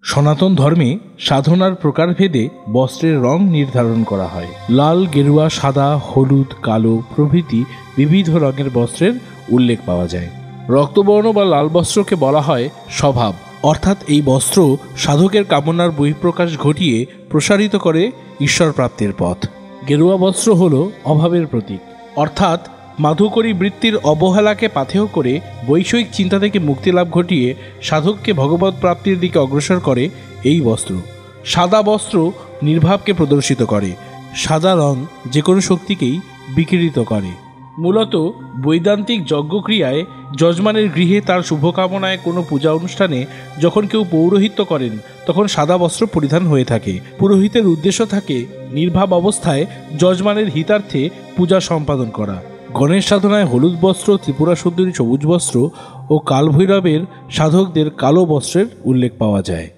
সনাতন ধর্মে সাধনার প্রকারভেদে বস্ত্রের রং নির্ধারণ করা হয়। লাল, গেরুয়া, সাদা, হলুদ, কালো প্রভৃতি বিবিধ রঙের বস্ত্রের উল্লেখ পাওয়া যায়। রক্তবর্ণ বা লাল বস্ত্রকে বলা হয় স্বভাব, অর্থাৎ এই বস্ত্র সাধকের কামনার বহিঃপ্রকাশ ঘটিয়ে প্রসারিত করে ঈশ্বর প্রাপ্তির পথ। গেরুয়া বস্ত্র হল অভাবের প্রতীক, অর্থাৎ মাধুকরী বৃত্তির অবহেলাকে পাথেয় করে বৈষয়িক চিন্তা থেকে মুক্তিলাভ ঘটিয়ে সাধককে ভগবৎ প্রাপ্তির দিকে অগ্রসর করে এই বস্ত্র। সাদা বস্ত্র নির্ভাবকে প্রদর্শিত করে। সাদা রং যে কোনো শক্তিকেই বিকিরিত করে। মূলত বৈদান্তিক যজ্ঞক্রিয়ায় যজমানের গৃহে তার শুভকামনায় কোনো পূজা অনুষ্ঠানে যখন কেউ পৌরোহিত্য করেন তখন সাদা বস্ত্র পরিধান হয়ে থাকে। পুরোহিতের উদ্দেশ্য থাকে নির্ভাব অবস্থায় যজমানের হিতার্থে পূজা সম্পাদন করা। গণেশ সাধনায় হলুদ বস্ত্র, ত্রিপুরা সুন্দরী সবুজ বস্ত্র ও কালভৈরবের সাধকদের কালো বস্ত্রের উল্লেখ পাওয়া যায়।